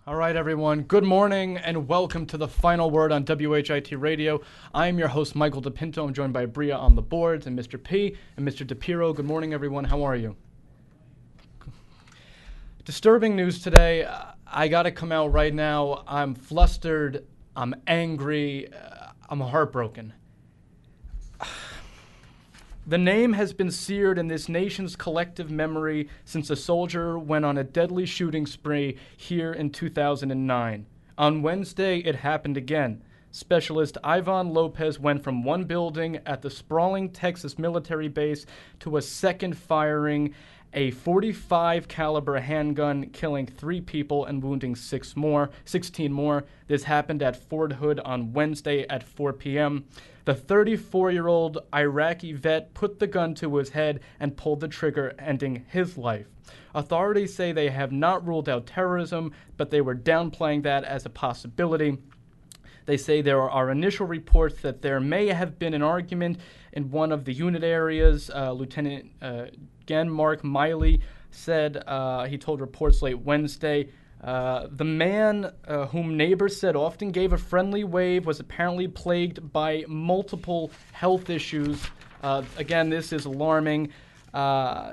All right, everyone. Good morning and welcome to the final word on WHIT Radio. I am your host, Michael DePinto. I'm joined by Bria on the boards and Mr. P and Mr. DePiro. Good morning, everyone. How are you? Disturbing news today. I got to come out right now. I'm flustered. I'm angry. I'm heartbroken. The name has been seared in this nation's collective memory since a soldier went on a deadly shooting spree here in 2009. On Wednesday, it happened again. Specialist Ivan Lopez went from one building at the sprawling Texas military base to a second, firing a .45 caliber handgun, killing 3 people and wounding 16 more. This happened at Fort Hood on Wednesday at 4 p.m. The 34-year-old Iraqi vet put the gun to his head and pulled the trigger, ending his life. Authorities say they have not ruled out terrorism, but they were downplaying that as a possibility. They say there are initial reports that there may have been an argument in one of the unit areas. Lieutenant Mark Miley said he told reports late Wednesday. The man, whom neighbors said often gave a friendly wave, was apparently plagued by multiple health issues. Again, this is alarming.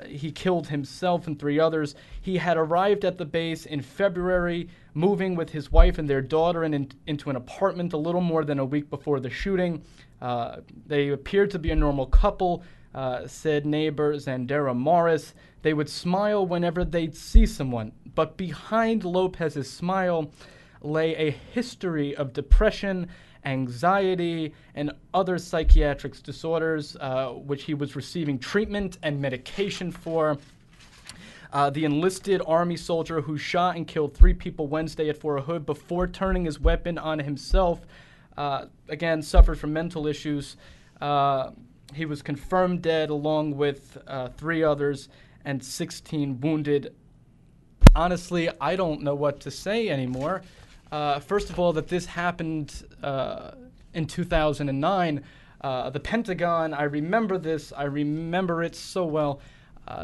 He killed himself and 3 others. He had arrived at the base in February, moving with his wife and their daughter into an apartment a little more than a week before the shooting. They appeared to be a normal couple, said neighbor Zandera Morris. They would smile whenever they'd see someone, but behind Lopez's smile lay a history of depression, anxiety, and other psychiatric disorders, which he was receiving treatment and medication for. The enlisted Army soldier who shot and killed 3 people Wednesday at Fort Hood before turning his weapon on himself, again, suffered from mental issues. He was confirmed dead along with 3 others and 16 wounded. Honestly, I don't know what to say anymore. First of all, that this happened in 2009. The Pentagon, I remember this. I remember it so well.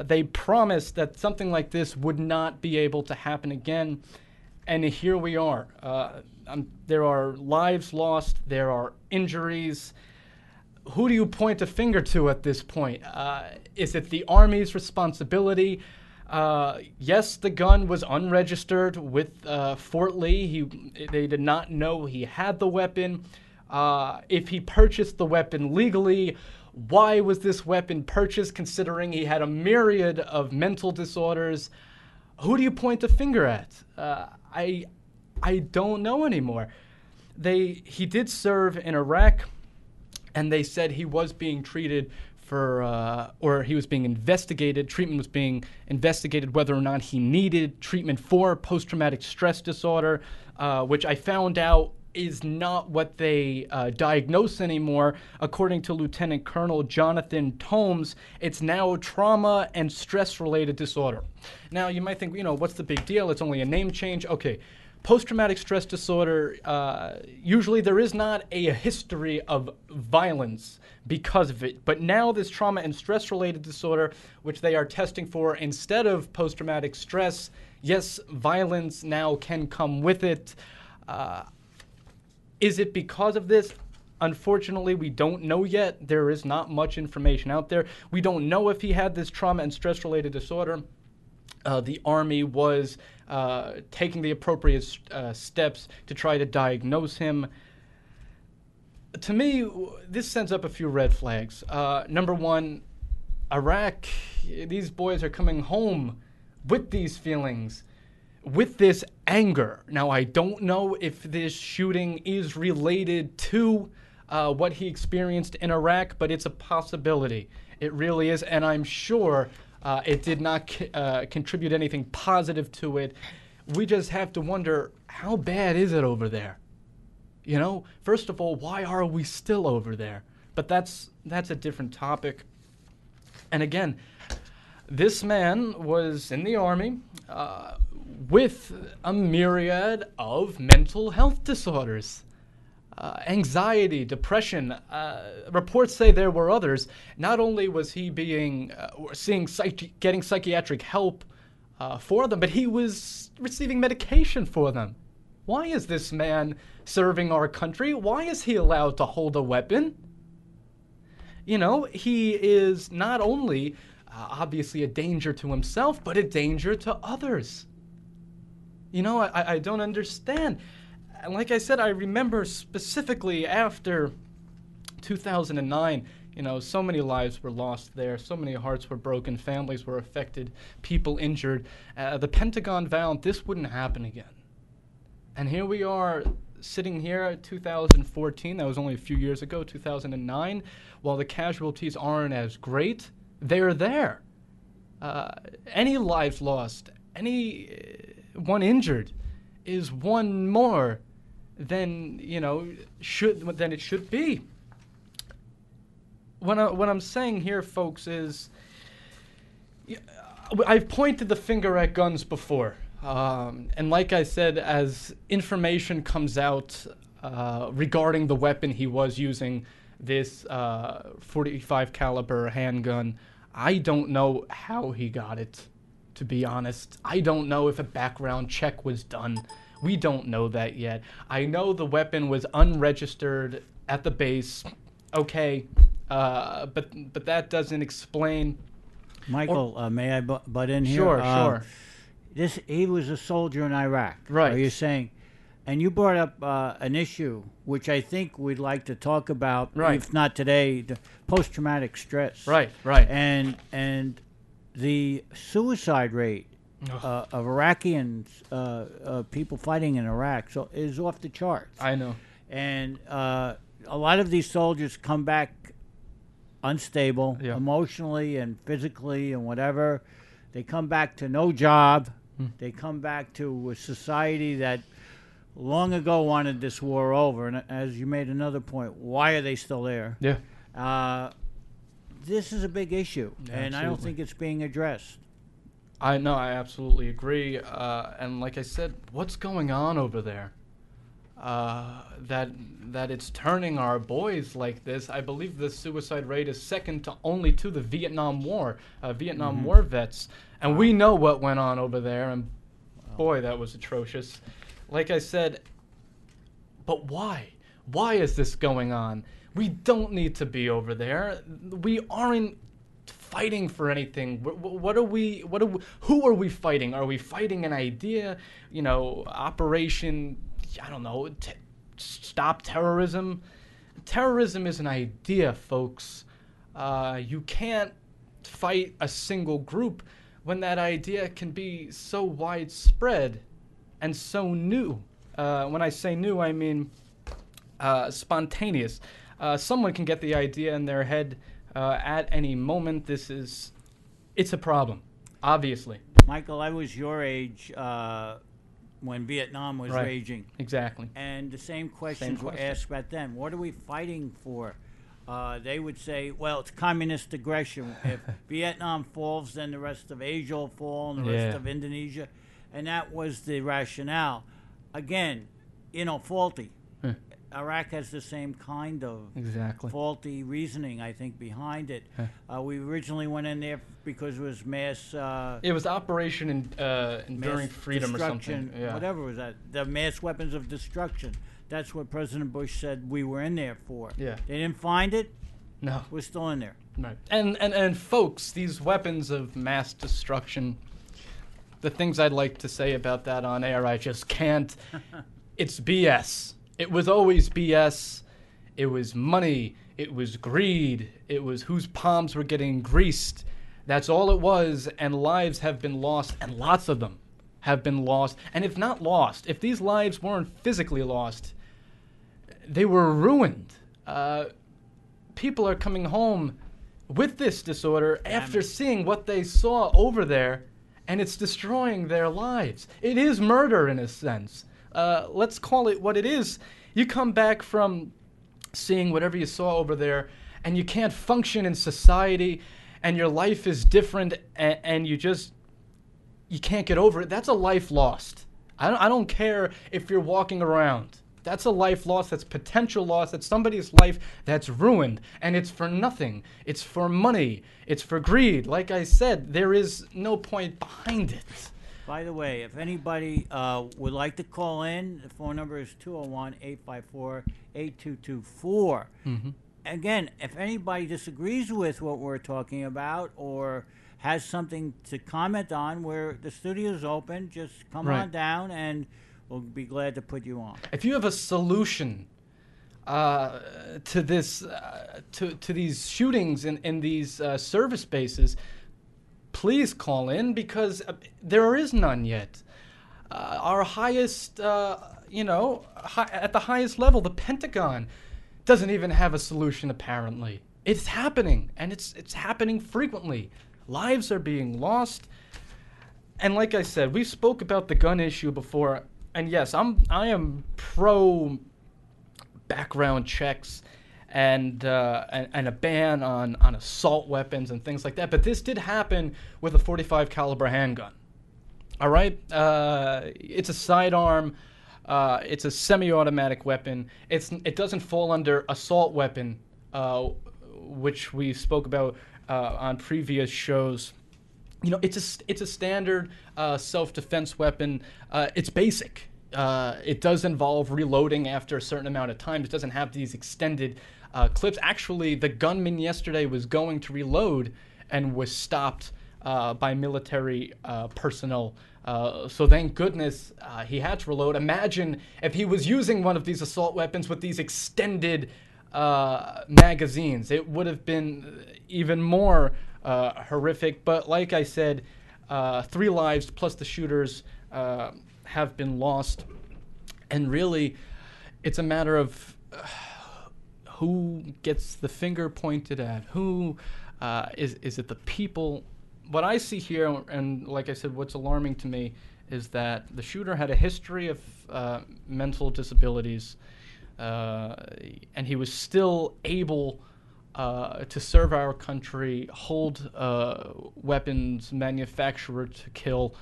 They promised that something like this would not be able to happen again. And here we are. There are lives lost. There are injuries. Who do you point a finger to at this point? Is it the Army's responsibility? Yes, the gun was unregistered with Fort Lee. They did not know he had the weapon. If he purchased the weapon legally, why was this weapon purchased considering he had a myriad of mental disorders? Who do you point the finger at? I don't know anymore. He did serve in Iraq, and they said he was being treated or he was being investigated. Treatment was being investigated whether or not he needed treatment for post-traumatic stress disorder, which I found out is not what they diagnose anymore. According to Lieutenant Colonel Jonathan Tomes, it's now trauma and stress-related disorder. Now, you might think, what's the big deal? It's only a name change. Okay. Post-traumatic stress disorder, usually there is not a history of violence because of it. But now this trauma and stress-related disorder, which they are testing for instead of post-traumatic stress, yes, violence now can come with it. Is it because of this? Unfortunately, we don't know yet. There is not much information out there. We don't know if he had this trauma and stress-related disorder. The Army was taking the appropriate steps to try to diagnose him. To me, this sends up a few red flags. Number one, Iraq, these boys are coming home with these feelings, with this anger. Now, I don't know if this shooting is related to what he experienced in Iraq, but it's a possibility. It really is, and I'm sure it did not contribute anything positive to it. We just have to wonder, how bad is it over there? First of all, why are we still over there? But that's a different topic. And again, this man was in the Army with a myriad of mental health disorders. Anxiety, depression. Reports say there were others. Not only was he getting psychiatric help for them, but he was receiving medication for them. Why is this man serving our country? Why is he allowed to hold a weapon? You know, he is not only obviously a danger to himself, but a danger to others. You know, I don't understand. And like I said, I remember specifically after 2009, you know, so many lives were lost there, so many hearts were broken, families were affected, people injured. The Pentagon vowed this wouldn't happen again. And here we are sitting here at 2014, that was only a few years ago, 2009, while the casualties aren't as great, they're there. Any lives lost, any one injured is one more than, you know, than it should be. What I'm saying here, folks, is I've pointed the finger at guns before. And like I said, as information comes out regarding the weapon he was using, this .45 caliber handgun, I don't know how he got it, to be honest. I don't know if a background check was done. We don't know that yet. I know the weapon was unregistered at the base. Okay, but that doesn't explain. Michael, may I butt in here? Sure. He was a soldier in Iraq. Right. Are you saying? And you brought up an issue which I think we'd like to talk about, right, if not today, the post-traumatic stress. Right. And the suicide rate of Iraqians, people fighting in Iraq, is off the charts. I know. And a lot of these soldiers come back unstable, yeah, emotionally and physically and whatever. They come back to no job. They come back to a society that long ago wanted this war over. And as you made another point, why are they still there? Yeah. This is a big issue, and I don't think it's being addressed. I know, I absolutely agree. And like I said, what's going on over there? That it's turning our boys like this. I believe the suicide rate is second only to the Vietnam War, War vets. And we know what went on over there, and boy, that was atrocious. Like I said, but why? Why is this going on? We don't need to be over there. We aren't fighting for anything. Who are we fighting? Are we fighting an idea? You know, Operation, I don't know, stop terrorism? Terrorism is an idea, folks. You can't fight a single group when that idea can be so widespread and so new. When I say new, I mean spontaneous. Someone can get the idea in their head at any moment. It's a problem, obviously. Michael, I was your age when Vietnam was raging. Exactly. And the same questions were asked back then. What are we fighting for? They would say, well, it's communist aggression. If Vietnam falls, then the rest of Asia will fall and the rest of Indonesia. And that was the rationale. Again, faulty. Iraq has the same kind of faulty reasoning, I think, behind it. We originally went in there because it was mass... it was Operation Enduring Freedom or something. Yeah. Whatever was that. The mass weapons of destruction. That's what President Bush said we were in there for. Yeah. They didn't find it. No. We're still in there. Right. And folks, these weapons of mass destruction, the things I'd like to say about that on air, I just can't. It's BS. It was always BS. It was money. It was greed. It was whose palms were getting greased. That's all it was, and lives have been lost, and lots of them have been lost. And if not lost, if these lives weren't physically lost, they were ruined. People are coming home with this disorder after seeing what they saw over there, and it's destroying their lives. It is murder in a sense. Let's call it what it is. You come back from seeing whatever you saw over there, and you can't function in society, and your life is different, and you can't get over it. That's a life lost. I don't care if you're walking around. That's a life lost. That's potential loss. That's somebody's life that's ruined. And it's for nothing. It's for money. It's for greed. Like I said, there is no point behind it. By the way, if anybody would like to call in, the phone number is 201-854-8224. Again, if anybody disagrees with what we're talking about or has something to comment on, where the studio's open, just come on down and we'll be glad to put you on. If you have a solution to this, to these shootings in these service bases, please call in, because there is none yet. Our highest, at the highest level, the Pentagon doesn't even have a solution, apparently. It's happening, and it's happening frequently. Lives are being lost. And like I said, we spoke about the gun issue before, and yes, I am pro background checks and a ban on assault weapons and things like that. But this did happen with a .45 caliber handgun. All right, it's a sidearm. It's a semi-automatic weapon. It doesn't fall under assault weapon, which we spoke about on previous shows. It's a standard self-defense weapon. It's basic. It does involve reloading after a certain amount of time. It doesn't have these extended clips. Actually, the gunman yesterday was going to reload and was stopped by military personnel. So thank goodness he had to reload. Imagine if he was using one of these assault weapons with these extended magazines. It would have been even more horrific. But like I said, 3 lives plus the shooters have been lost. And really, it's a matter of who gets the finger pointed at. Who is it the people? What I see here, and like I said, what's alarming to me is that the shooter had a history of mental disabilities, and he was still able to serve our country, hold weapons, manufacturer to kill.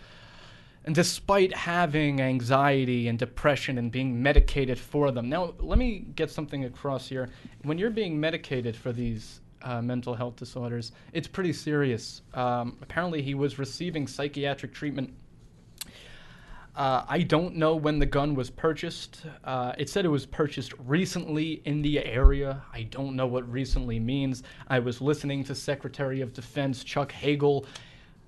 And despite having anxiety and depression and being medicated for them. Now, let me get something across here. When you're being medicated for these mental health disorders, it's pretty serious. Apparently, he was receiving psychiatric treatment. I don't know when the gun was purchased. It said it was purchased recently in the area. I don't know what recently means. I was listening to Secretary of Defense Chuck Hagel.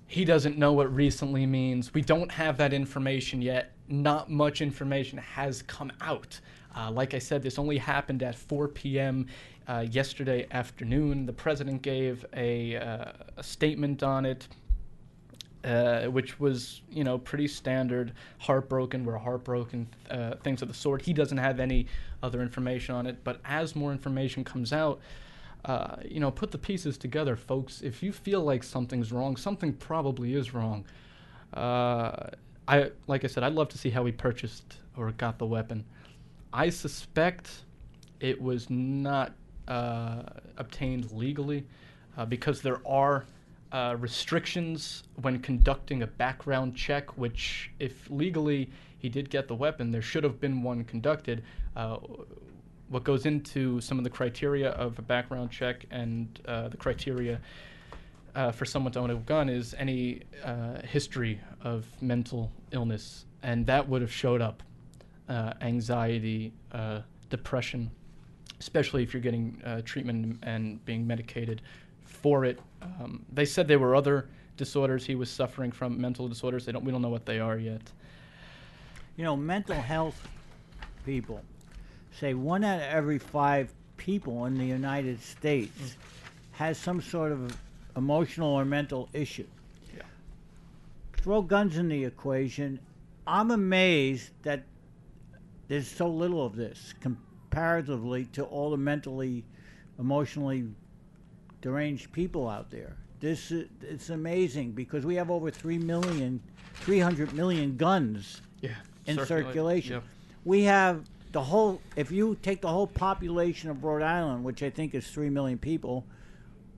He doesn't know what recently means. We don't have that information yet. Not much information has come out. Like I said, this only happened at 4 p.m. Yesterday afternoon. The president gave a statement on it, which was, pretty standard. Heartbroken, we're heartbroken, things of the sort. He doesn't have any other information on it. But as more information comes out, put the pieces together, folks. If you feel like something's wrong, something probably is wrong. Like I said, I'd love to see how he purchased or got the weapon. I suspect it was not obtained legally because there are restrictions when conducting a background check, which if legally he did get the weapon, there should have been one conducted. What goes into some of the criteria of a background check and the criteria for someone to own a gun is any history of mental illness, and that would have showed up. Anxiety, depression, especially if you're getting treatment and being medicated for it. They said there were other disorders he was suffering from, mental disorders. We don't know what they are yet. Mental health people say 1 out of every 5 people in the United States has some sort of emotional or mental issue. Yeah. Throw guns in the equation. I'm amazed that there's so little of this comparatively to all the mentally, emotionally deranged people out there. It's amazing because we have over 300 million guns in circulation. Yep. We have if you take the whole population of Rhode Island, which I think is 3 million people,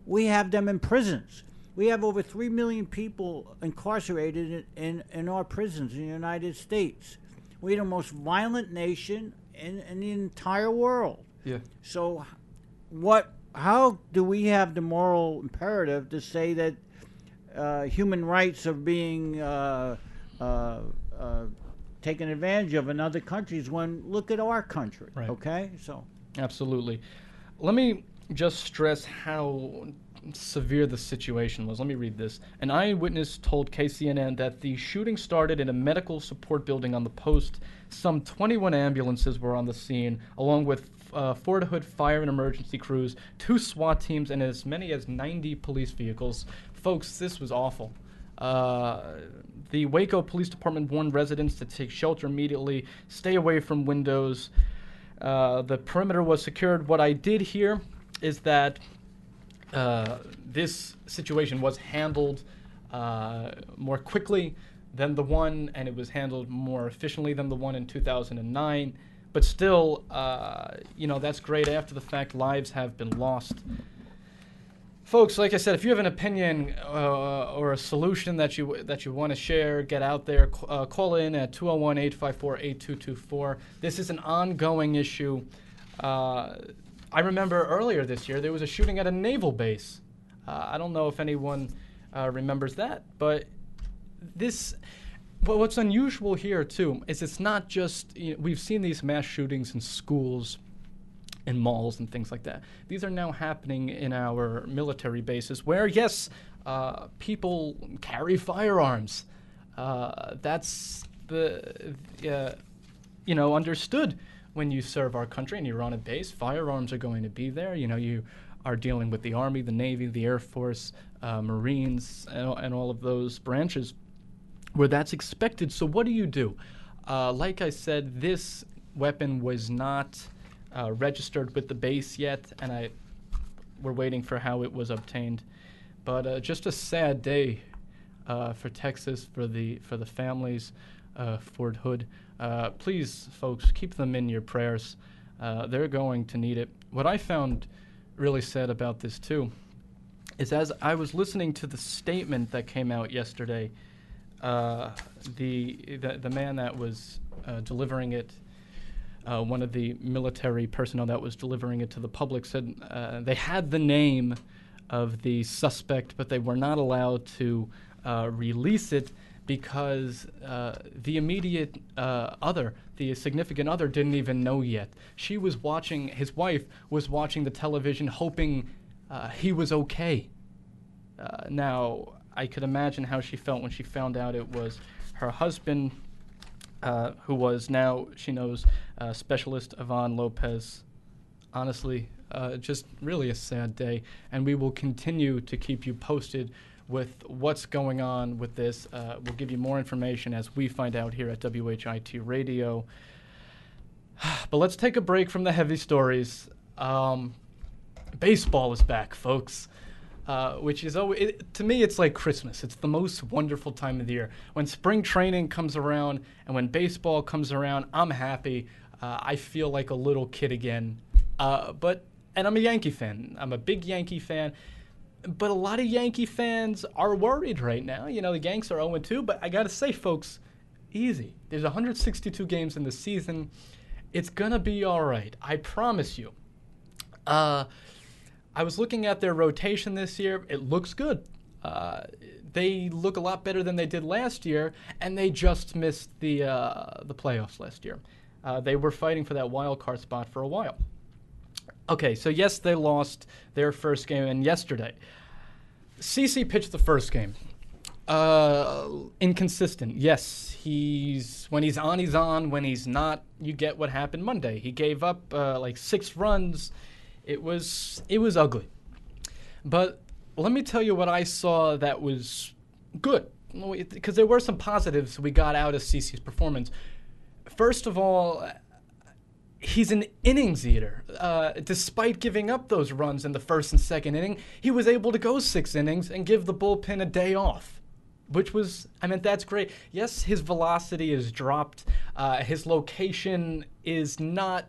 we have them in prisons. We have over 3 million people incarcerated in our prisons in the United States. We're the most violent nation in the entire world. Yeah. So, how do we have the moral imperative to say that human rights are being taken advantage of in other countries when look at our country? Right. Okay, so Absolutely. Let me just stress how severe the situation was. Let me read this. An eyewitness told KCNN that the shooting started in a medical support building on the post. Some 21 ambulances were on the scene, along with Fort Hood fire and emergency crews, 2 SWAT teams, and as many as 90 police vehicles. Folks, this was awful. The Waco Police Department warned residents to take shelter immediately, stay away from windows. The perimeter was secured. What I did hear is that this situation was handled more quickly than the one, and it was handled more efficiently than the one in 2009. But still, that's great. After the fact, lives have been lost. Folks, like I said, if you have an opinion or a solution that you want to share, get out there. Call in at 201-854-8224. This is an ongoing issue. I remember earlier this year there was a shooting at a naval base. I don't know if anyone remembers that, but what's unusual here too is it's not just we've seen these mass shootings in schools, in malls, and things like that. These are now happening in our military bases, where yes, people carry firearms. That's understood. When you serve our country and you're on a base, firearms are going to be there. You are dealing with the Army, the Navy, the Air Force, Marines, and all of those branches where that's expected. So what do? Like I said, this weapon was not registered with the base yet, and we're waiting for how it was obtained. But just a sad day for Texas, for the families, Fort Hood. Please, folks, keep them in your prayers. They're going to need it. What I found really sad about this, too, is as I was listening to the statement that came out yesterday, the man that was delivering it, one of the military personnel that was delivering it to the public said they had the name of the suspect, but they were not allowed to release it because the immediate other, the significant other, didn't even know yet. His wife was watching the television hoping he was okay. Now, I could imagine how she felt when she found out it was her husband, who was now, she knows, Specialist Yvonne Lopez. Honestly, just really a sad day, and we will continue to keep you posted with what's going on with this. We'll give you more information as we find out here at WHIT Radio. But let's take a break from the heavy stories. Baseball is back, folks, which is always, to me, it's like Christmas. It's the most wonderful time of the year. When spring training comes around and when baseball comes around, I'm happy. I feel like a little kid again. And I'm a Yankee fan. I'm a big Yankee fan. But a lot of Yankee fans are worried right now. The Yanks are 0-2, but I got to say, folks, easy. There's 162 games in the season. It's going to be all right. I promise you. I was looking at their rotation this year. It looks good. They look a lot better than they did last year, and they just missed the playoffs last year. They were fighting for that wild card spot for a while. Okay, so yes, they lost their first game, and yesterday, CeCe pitched the first game. Inconsistent. Yes, when he's on, he's on. When he's not, you get what happened Monday. He gave up 6 runs. It was ugly. But let me tell you what I saw that was good, because there were some positives we got out of CeCe's performance. First of all, he's an innings eater. Despite giving up those runs in the first and second inning, he was able to go 6 innings and give the bullpen a day off, which was, that's great. Yes, his velocity is dropped. His location is not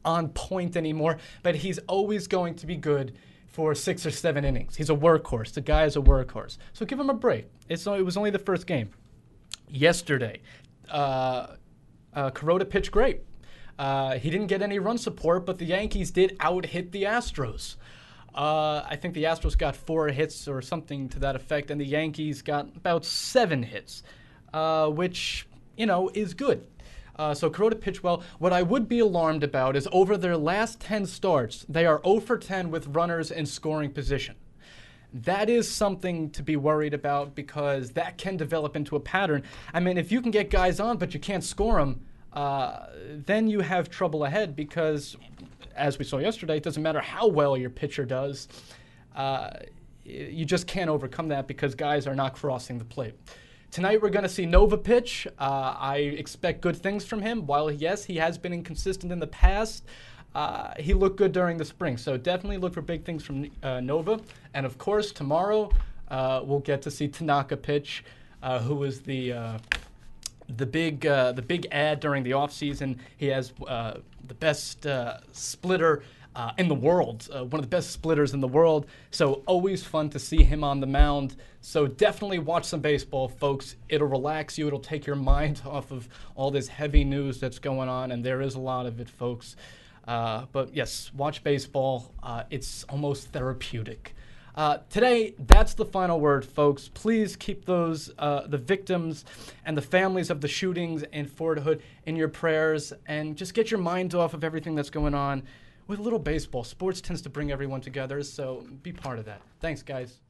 on point anymore, but he's always going to be good for 6 or 7 innings. He's a workhorse. The guy is a workhorse. So give him a break. It was only the first game. Yesterday, Kuroda pitched great. He didn't get any run support, but the Yankees did out-hit the Astros. I think the Astros got 4 hits or something to that effect, and the Yankees got about 7 hits, which, is good. So Kuroda pitched well. What I would be alarmed about is over their last 10 starts, they are 0 for 10 with runners in scoring position. That is something to be worried about because that can develop into a pattern. I mean, if you can get guys on but you can't score them, then you have trouble ahead because, as we saw yesterday, it doesn't matter how well your pitcher does. You just can't overcome that because guys are not crossing the plate. Tonight we're going to see Nova pitch. I expect good things from him. While, yes, he has been inconsistent in the past, he looked good during the spring. So definitely look for big things from Nova. And, of course, tomorrow we'll get to see Tanaka pitch, who was the big ad during the offseason. He has the best splitter in the world, one of the best splitters in the world. So always fun to see him on the mound. So definitely watch some baseball, folks. It'll relax you. It'll take your mind off of all this heavy news that's going on, and there is a lot of it, folks. But yes, watch baseball. It's almost therapeutic. Today, that's the final word, folks. Please keep those the victims and the families of the shootings in Fort Hood in your prayers, and just get your mind off of everything that's going on with a little baseball. Sports tends to bring everyone together, so be part of that. Thanks, guys.